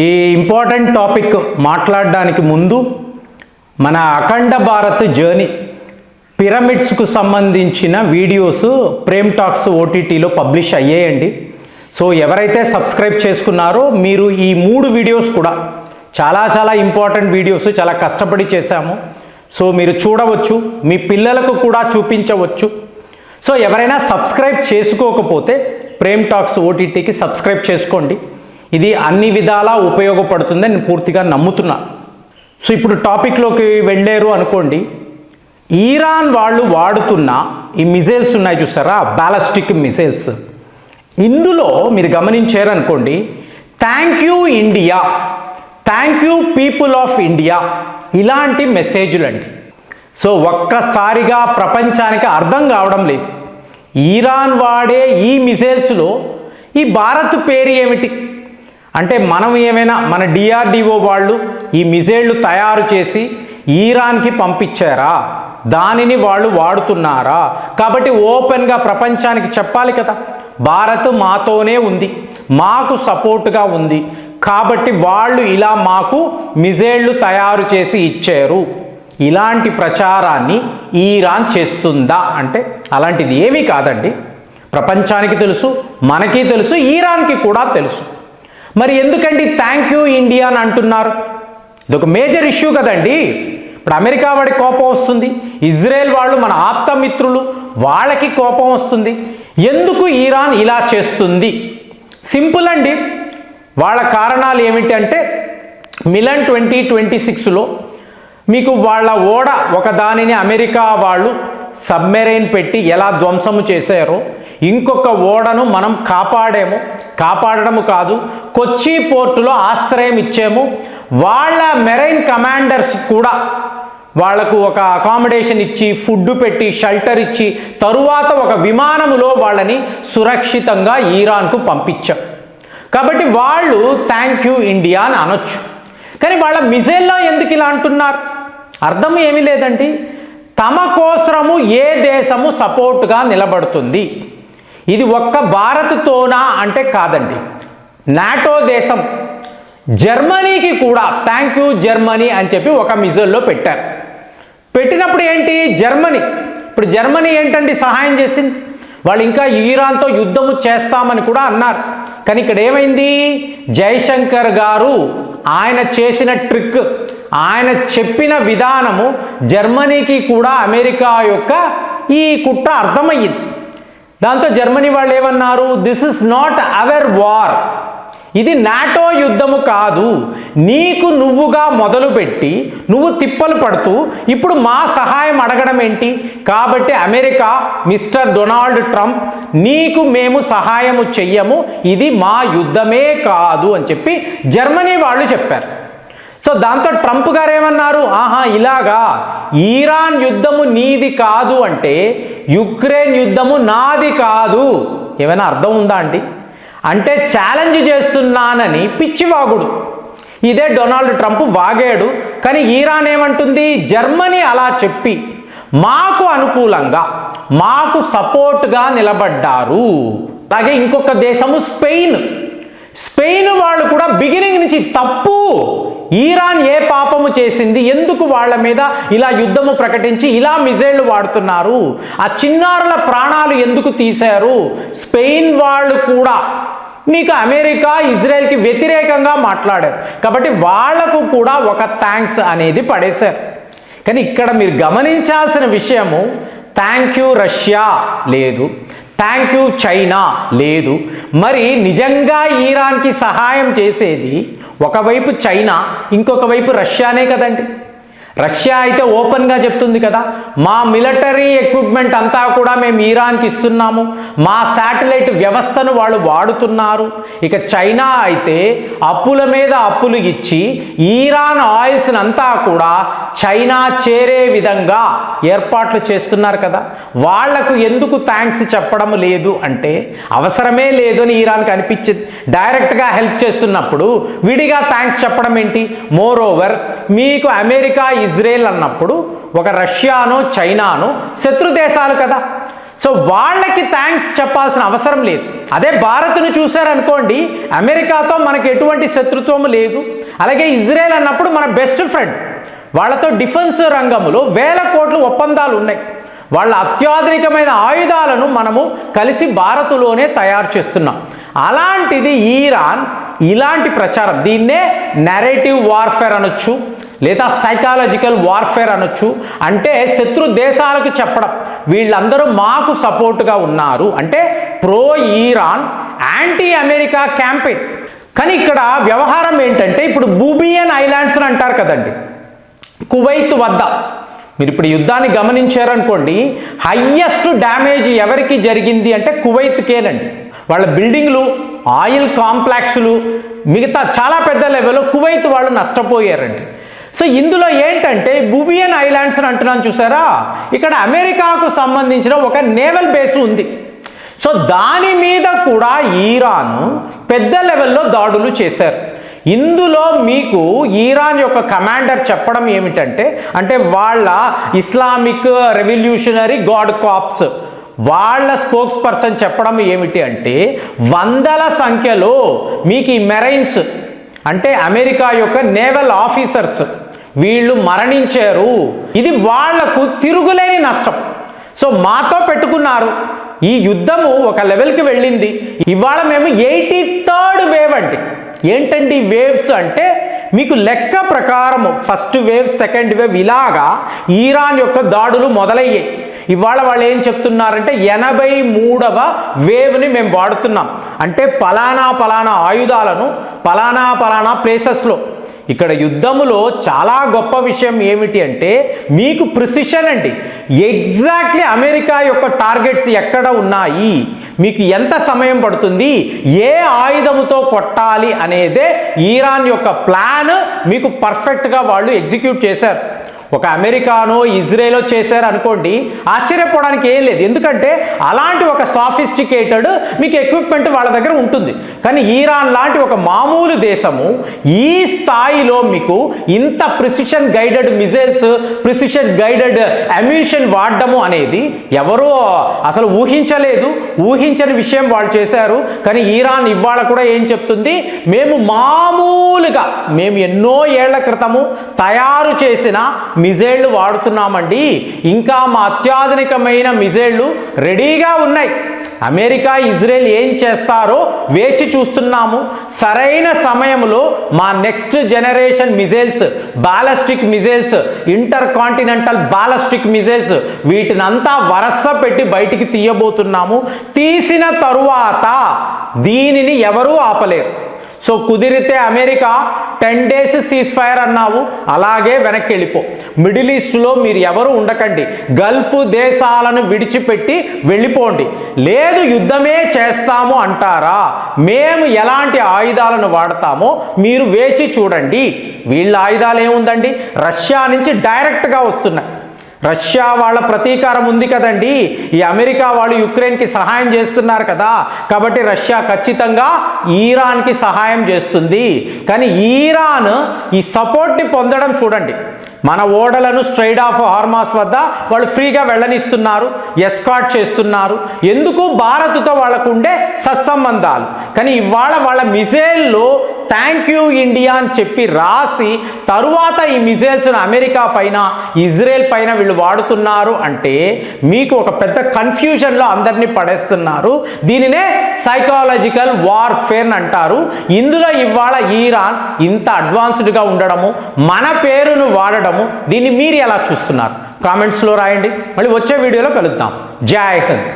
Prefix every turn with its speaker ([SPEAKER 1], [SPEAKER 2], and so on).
[SPEAKER 1] ఈ important topic మాట్లాడడానికి ముందు మన అఖండ భారత్ జర్నీ పిరమిడ్స్కు సంబంధించిన వీడియోస్ ప్రేమ్ టాక్స్ ఓటీటీలో పబ్లిష్ అయ్యాయండి. సో ఎవరైతే సబ్స్క్రైబ్ చేసుకున్నారో మీరు ఈ 3 వీడియోస్ కూడా చాలా ఇంపార్టెంట్ వీడియోస్, చాలా కష్టపడి చేశాము. సో మీరు చూడవచ్చు, మీ పిల్లలకు కూడా చూపించవచ్చు. సో ఎవరైనా సబ్స్క్రైబ్ చేసుకోకపోతే ప్రేమ్ టాక్స్ ఓటీటీకి సబ్స్క్రైబ్ చేసుకోండి. ఇది అన్ని విధాలా ఉపయోగపడుతుందని నేను పూర్తిగా నమ్ముతున్నాను. సో ఇప్పుడు టాపిక్లోకి వెళ్ళారు అనుకోండి. ఇరాన్ వాళ్ళు వాడుతున్న ఈ మిసైల్స్ ఉన్నాయి చూసారా, బ్యాలిస్టిక్ మిసైల్స్. ఇందులో మీరు గమనించారనుకోండి, thank you India, thank you people of India, ఇలాంటి మెసేజ్లు అండి. సో ఒక్కసారిగా ప్రపంచానికి అర్థం కావడం లేదు, ఇరాన్ వాడే ఈ మిసైల్స్లో ఈ భారత్ పేరు ఏమిటి అంటే, మనం ఏమైనా మన డిఆర్డిఓ వాళ్ళు ఈ మిసైళ్ళు తయారు చేసి ఇరాన్కి పంపించారా, దానిని వాళ్ళు వాడుతున్నారా? కాబట్టి ఓపెన్గా ప్రపంచానికి చెప్పాలి కదా, భారత్ మాతోనే ఉంది, మాకు సపోర్టుగా ఉంది, కాబట్టి వాళ్ళు ఇలా మాకు మిసైళ్ళు తయారు చేసి ఇచ్చారు. ఇలాంటి ప్రచారాన్ని ఇరాన్ చేస్తుందా అంటే అలాంటిది ఏమీ కాదండి. ప్రపంచానికి తెలుసు, మనకి తెలుసు, ఇరాన్కి కూడా తెలుసు. మరి ఎందుకండి థ్యాంక్ యూ ఇండియా అని అంటున్నారు? ఇదొక మేజర్ ఇష్యూ కదండి. ఇప్పుడు అమెరికా వాడికి కోపం వస్తుంది, ఇజ్రాయెల్ వాళ్ళు మన ఆప్తమిత్రులు, వాళ్ళకి కోపం వస్తుంది. ఎందుకు ఇరాన్ ఇలా చేస్తుంది? సింపుల్ అండి. వాళ్ళ కారణాలు ఏమిటి అంటే, మిలన్ 2026లో మీకు వాళ్ళ ఓడ ఒక దానిని అమెరికా వాళ్ళు సబ్మెరైన్ పెట్టి ఎలా ధ్వంసము చేశారో, ఇంకొక ఓడను మనం కాపాడము కాదు, కొచ్చి పోర్టులో ఆశ్రయం ఇచ్చాము. వాళ్ళ మెరైన్ కమాండర్స్ కూడా వాళ్లకు ఒక అకామిడేషన్ ఇచ్చి, ఫుడ్ పెట్టి, షెల్టర్ ఇచ్చి, తరువాత ఒక విమానములో వాళ్ళని సురక్షితంగా ఇరాన్కు పంపించాం. కాబట్టి వాళ్ళు థ్యాంక్ యూ ఇండియా అని అనొచ్చు. కానీ వాళ్ళ మిసైల్లో ఎందుకు ఇలా అంటున్నారు? అర్థం ఏమీ లేదండి. తమ కోసము ఏ దేశము సపోర్టుగా నిలబడుతుంది? ఇది ఒక్క భారత్తోనా అంటే కాదండి. నాటో దేశం జర్మనీకి కూడా థ్యాంక్ యూ జర్మనీ అని చెప్పి ఒక మిసైల్లో పెట్టారు. పెట్టినప్పుడు ఏంటి, ఇప్పుడు జర్మనీ ఏంటండి సహాయం చేసింది? వాళ్ళు ఇంకా ఇరాన్తో యుద్ధము చేస్తామని కూడా అన్నారు. కానీ ఇక్కడ ఏమైంది, జైశంకర్ గారు ఆయన చేసిన ట్రిక్, ఆయన చెప్పిన విధానము జర్మనీకి కూడా అమెరికా యొక్క ఈ కుట్ర అర్థమయ్యింది. దాంతో జర్మనీ వాళ్ళు ఏమన్నారు, this is not our war, ఇది నాటో యుద్ధము కాదు, నీకు నువ్వుగా మొదలుపెట్టి నువ్వు తిప్పలు పడుతూ ఇప్పుడు మా సహాయం అడగడం ఏంటి? కాబట్టి అమెరికా, మిస్టర్ డొనాల్డ్ ట్రంప్, నీకు మేము సహాయము చెయ్యము, ఇది మా యుద్ధమే కాదు అని చెప్పి జర్మనీ వాళ్ళు చెప్పారు. సో దాంతో ట్రంప్ గారు ఏమన్నారు, ఇలాగా ఇరాన్ యుద్ధము నీది కాదు అంటే యుక్రెయిన్ యుద్ధము నాది కాదు. ఏమైనా అర్థం ఉందా అండి? అంటే ఛాలెంజ్ చేస్తున్నానని పిచ్చివాగుడు. ఇదే డొనాల్డ్ ట్రంప్ వాగాడు. కానీ ఇరాన్ ఏమంటుంది, జర్మనీ అలా చెప్పి మాకు అనుకూలంగా, మాకు సపోర్ట్గా నిలబడ్డారు. అలాగే ఇంకొక దేశము స్పెయిన్ వాళ్ళు కూడా బిగినింగ్ నుంచి తప్పు, ఇరాన్ ఏ పాపము చేసింది, ఎందుకు వాళ్ళ మీద ఇలా యుద్ధము ప్రకటించి ఇలా మిసైళ్లు వాడుతున్నారు, ఆ చిన్నారుల ప్రాణాలు ఎందుకు తీశారు? స్పెయిన్ వాళ్ళు కూడా మీకు అమెరికా, ఇజ్రాయెల్కి వ్యతిరేకంగా మాట్లాడారు. కాబట్టి వాళ్లకు కూడా ఒక థ్యాంక్స్ అనేది పడేశారు. కానీ ఇక్కడ మీరు గమనించాల్సిన విషయము, థ్యాంక్ యూ రష్యా లేదు, థ్యాంక్ యూ చైనా లేదు. మరి నిజంగా ఇరాన్కి సహాయం చేసేది ఒకవైపు చైనా, ఇంకొక వైపు రష్యానే కదండి. రష్యా అయితే ఓపెన్గా చెప్తుంది కదా, మా మిలిటరీ ఎక్విప్మెంట్ అంతా కూడా మేము ఇరాన్కి ఇస్తున్నాము, మా శాటిలైట్ వ్యవస్థను వాళ్ళు వాడుతున్నారు. ఇక చైనా అయితే అప్పుల మీద అప్పులు ఇచ్చి ఇరాన్ ఆయిల్స్ని అంతా కూడా చైనా చేరే విధంగా ఏర్పాట్లు చేస్తున్నారు కదా. వాళ్లకు ఎందుకు థ్యాంక్స్ చెప్పడం లేదు అంటే అవసరమే లేదు అని ఇరాన్కి అనిపించింది. డైరెక్ట్గా హెల్ప్ చేస్తున్నప్పుడు విడిగా థ్యాంక్స్ చెప్పడం ఏంటి? మోర్ ఓవర్ మీకు అమెరికా, ఇజ్రాయెల్ అన్నప్పుడు ఒక రష్యానో చైనానో శత్రు దేశాలు కదా. సో వాళ్ళకి థ్యాంక్స్ చెప్పాల్సిన అవసరం లేదు. అదే భారత్ను చూశారనుకోండి, అమెరికాతో మనకి ఎటువంటి శత్రుత్వం లేదు. అలాగే ఇజ్రాయెల్ అన్నప్పుడు మన బెస్ట్ ఫ్రెండ్, వాళ్ళతో డిఫెన్స్ రంగంలో వేల కోట్ల ఒప్పందాలు ఉన్నాయి. వాళ్ళ అత్యాధునికమైన ఆయుధాలను మనము కలిసి భారత్లోనే తయారు చేస్తున్నాం. అలాంటిది ఈరాన్ ఇలాంటి ప్రచారం, దీన్నే నెరేటివ్ వార్ఫేర్ అనొచ్చు, లేదా సైకాలజికల్ వార్ఫేర్ అనొచ్చు. అంటే శత్రు దేశాలకు చెప్పడం వీళ్ళందరూ మాకు సపోర్ట్గా ఉన్నారు, అంటే ప్రో ఈరాన్ యాంటీ అమెరికా క్యాంపెయిన్. కానీ ఇక్కడ వ్యవహారం ఏంటంటే, ఇప్పుడు బూబియన్ ఐలాండ్స్ అని అంటారు కదండి, కువైత్ వద్ద మీరు ఇప్పుడు యుద్ధాన్ని గమనించారనుకోండి, హయ్యెస్ట్ డ్యామేజ్ ఎవరికి జరిగింది అంటే కువైత్కేనండి. వాళ్ళ బిల్డింగ్లు, ఆయిల్ కాంప్లెక్స్లు, మిగతా చాలా పెద్ద లెవెల్లో కువైత్ వాళ్ళు నష్టపోయారండి. సో ఇందులో ఏంటంటే బూబియన్ ఐలాండ్స్ అని అంటున్నాను చూసారా, ఇక్కడ అమెరికాకు సంబంధించిన ఒక నేవల్ బేస్ ఉంది. సో దాని మీద కూడా ఈరాన్ పెద్ద లెవెల్లో దాడులు చేశారు. ఇందులో మీకు ఈరాన్ యొక్క కమాండర్ చెప్పడం ఏమిటంటే, అంటే వాళ్ళ ఇస్లామిక్ రెవల్యూషనరీ గార్డ్ కార్ప్స్ వాళ్ళ స్పోక్స్ పర్సన్ చెప్పడం ఏమిటి అంటే, వందల సంఖ్యలో మీకు ఈ మెరైన్స్ అంటే అమెరికా యొక్క నేవల్ ఆఫీసర్స్ వీళ్ళు మరణించారు. ఇది వాళ్లకు తిరుగులేని నష్టం. సో మాతో పెట్టుకున్నారు, ఈ యుద్ధము ఒక లెవెల్కి వెళ్ళింది. ఇవాళ మేము 83rd వేవ్ అండి. ఏంటండి వేవ్స్ అంటే, మీకు లెక్క ప్రకారం ఫస్ట్ వేవ్, సెకండ్ వేవ్ ఇలాగా ఈరాన్ యొక్క దాడులు మొదలయ్యాయి. ఇవాళ వాళ్ళు ఏం చెప్తున్నారంటే 83వ వేవ్ని మేము వాడుతున్నాం, అంటే పలానా ఆయుధాలను పలానా ప్లేసెస్లో. ఇక్కడ యుద్ధములో చాలా గొప్ప విషయం ఏమిటి అంటే, మీకు ప్రిసిషన్ అండి. ఎగ్జాక్ట్లీ అమెరికా యొక్క టార్గెట్స్ ఎక్కడ ఉన్నాయి, మీకు ఎంత సమయం పడుతుంది, ఏ ఆయుధముతో కొట్టాలి అనేదే ఈరాన్ యొక్క ప్లాన్ మీకు పర్ఫెక్ట్గా వాళ్ళు ఎగ్జిక్యూట్ చేశారు. ఒక అమెరికానో ఇజ్రాయెలో చేశారు అనుకోండి, ఆశ్చర్యపోవడానికి ఏం లేదు. ఎందుకంటే అలాంటి ఒక సాఫిస్టికేటెడ్ మీకు ఎక్విప్మెంట్ వాళ్ళ దగ్గర ఉంటుంది. కానీ ఈరాన్ లాంటి ఒక మామూలు దేశము ఈ స్థాయిలో మీకు ఇంత precision guided missiles, precision guided ammunition వాడడము అనేది ఎవరో అసలు ఊహించలేదు. ఊహించని విషయం వాళ్ళు చేశారు. కానీ ఈరాన్ ఇవాళ కూడా ఏం చెప్తుంది, మేము మామూలుగా మేము ఎన్నో ఏళ్ల క్రితము తయారు చేసిన మిజైళ్లు వాడుతున్నామండి, ఇంకా మా అత్యాధునికమైన మిజైళ్లు రెడీగా ఉన్నాయి. అమెరికా ఇజ్రాయెల్ ఏం చేస్తారో వేచి చూస్తున్నాము. సరైన సమయంలో మా next generation missiles, ballistic missiles, intercontinental ballistic missiles, వీటినంతా వరస పెట్టి బయటికి తీయబోతున్నాము. తీసిన తరువాత దీనిని ఎవరూ ఆపలేరు. సో కుదిరితే అమెరికా 10 days సీజ్ ఫైర్ అన్నావు, అలాగే వెనక్కి వెళ్ళిపో. మిడిల్ ఈస్ట్లో మీరు ఎవరు ఉండకండి, గల్ఫ్ దేశాలను విడిచిపెట్టి వెళ్ళిపోండి. లేదు యుద్ధమే చేస్తాము అంటారా, మేము ఎలాంటి ఆయుధాలను వాడతామో మీరు వేచి చూడండి. వీళ్ళ ఆయుధాలు ఏముందండి, రష్యా నుంచి డైరెక్ట్గా వస్తున్నాయి. రష్యా వాళ్ళ ప్రతీకారం ఉంది కదండి, ఈ అమెరికా వాళ్ళు యుక్రెయిన్కి సహాయం చేస్తున్నారు కదా, కాబట్టి రష్యా ఖచ్చితంగా ఈరాన్కి సహాయం చేస్తుంది. కానీ ఈరాన్ ఈ సపోర్ట్ని పొందడం చూడండి, మన ఓడలను స్ట్రైట్ ఆఫ్ హార్మాస్ వద్ద వాళ్ళు ఫ్రీగా వెళ్ళనిస్తున్నారు, ఎస్కాట్ చేస్తున్నారు. ఎందుకు, భారత్తో వాళ్ళకు ఉండే సత్సంబంధాలు. కానీ ఇవాళ వాళ్ళ మిజైల్లో థ్యాంక్ యూ ఇండియా అని చెప్పి రాసి తరువాత ఈ మిజైల్స్ను అమెరికా పైన, ఇజ్రాయెల్ పైన వీళ్ళు వాడుతున్నారు అంటే మీకు ఒక పెద్ద కన్ఫ్యూజన్లో అందరినీ పడేస్తున్నారు. దీనినే సైకాలజికల్ వార్ఫేర్ అంటారు. ఇందులో ఇవాళ ఈరాన్ ఇంత అడ్వాన్స్డ్గా ఉండడము, మన పేరును వాడడము, దీన్ని మీరు ఎలా చూస్తున్నారు కామెంట్స్లో రాయండి. మళ్ళీ వచ్చే వీడియోలో కలుద్దాం. జై హింద్.